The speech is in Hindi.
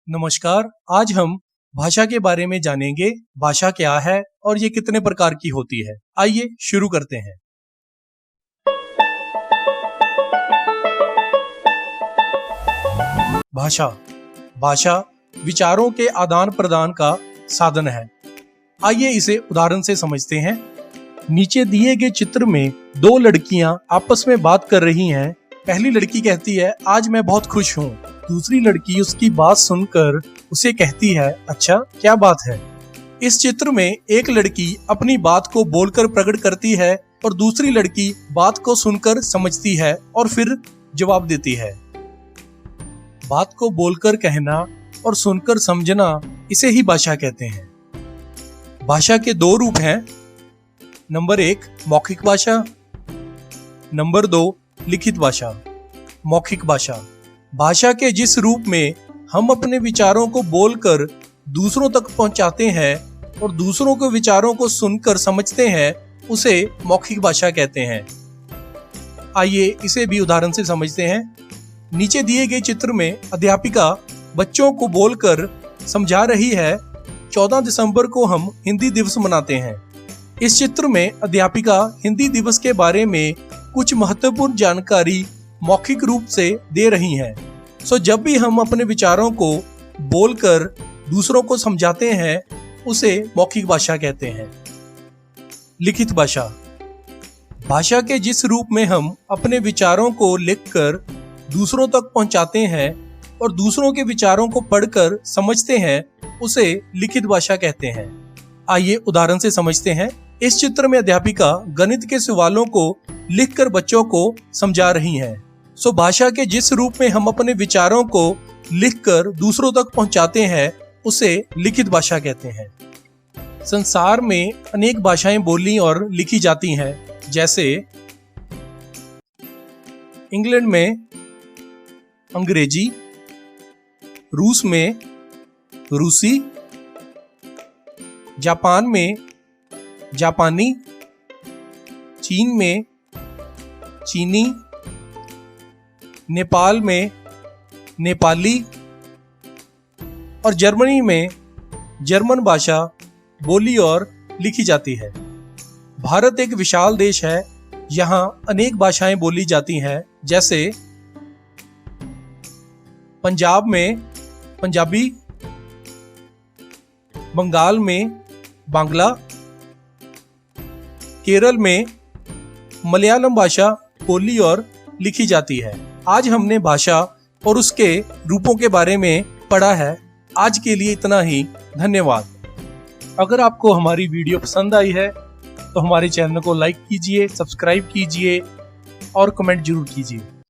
नमस्कार। आज हम भाषा के बारे में जानेंगे। भाषा क्या है और ये कितने प्रकार की होती है। आइए शुरू करते हैं। भाषा भाषा विचारों के आदान प्रदान का साधन है। आइए इसे उदाहरण से समझते हैं। नीचे दिए गए चित्र में दो लड़कियां आपस में बात कर रही हैं। पहली लड़की कहती है, आज मैं बहुत खुश हूँ। दूसरी लड़की उसकी बात सुनकर उसे कहती है, अच्छा क्या बात है। इस चित्र में एक लड़की अपनी बात को बोलकर प्रकट करती है और दूसरी लड़की बात को सुनकर समझती है और फिर जवाब देती है। बात को बोलकर कहना और सुनकर समझना, इसे ही भाषा कहते हैं। भाषा के दो रूप हैं। नंबर 1 मौखिक भाषा, नंबर 2 लिखित भाषा। मौखिक भाषा भाषा के जिस रूप में हम अपने विचारों को बोलकर दूसरों तक पहुंचाते हैं और दूसरों के विचारों को सुनकर समझते हैं, उसे मौखिक भाषा कहते हैं। आइए इसे भी उदाहरण से समझते हैं। नीचे दिए गए चित्र में अध्यापिका बच्चों को बोलकर समझा रही है। 14 दिसंबर को हम हिंदी दिवस मनाते हैं। इस चित्र में अध्यापिका हिंदी दिवस के बारे में कुछ महत्वपूर्ण जानकारी मौखिक रूप से दे रही हैं। जब भी हम अपने विचारों को बोलकर दूसरों को समझाते हैं, उसे मौखिक भाषा कहते हैं। लिखित भाषा भाषा के जिस रूप में हम अपने विचारों को लिखकर दूसरों तक पहुंचाते हैं और दूसरों के विचारों को पढ़कर समझते हैं, उसे लिखित भाषा कहते हैं। आइए उदाहरण से समझते हैं। इस चित्र में अध्यापिका गणित के सवालों को लिखकर बच्चों को समझा रही हैं। भाषा के जिस रूप में हम अपने विचारों को लिखकर दूसरों तक पहुंचाते हैं, उसे लिखित भाषा कहते हैं। संसार में अनेक भाषाएं बोली और लिखी जाती हैं, जैसे इंग्लैंड में अंग्रेजी, रूस में रूसी, जापान में जापानी, चीन में चीनी, नेपाल में नेपाली और जर्मनी में जर्मन भाषा बोली और लिखी जाती है। भारत एक विशाल देश है। यहाँ अनेक भाषाएं बोली जाती हैं, जैसे पंजाब में पंजाबी, बंगाल में बांग्ला, केरल में मलयालम भाषा बोली और लिखी जाती है। आज हमने भाषा और उसके रूपों के बारे में पढ़ा है। आज के लिए इतना ही। धन्यवाद। अगर आपको हमारी वीडियो पसंद आई है तो हमारे चैनल को लाइक कीजिए, सब्सक्राइब कीजिए और कमेंट जरूर कीजिए।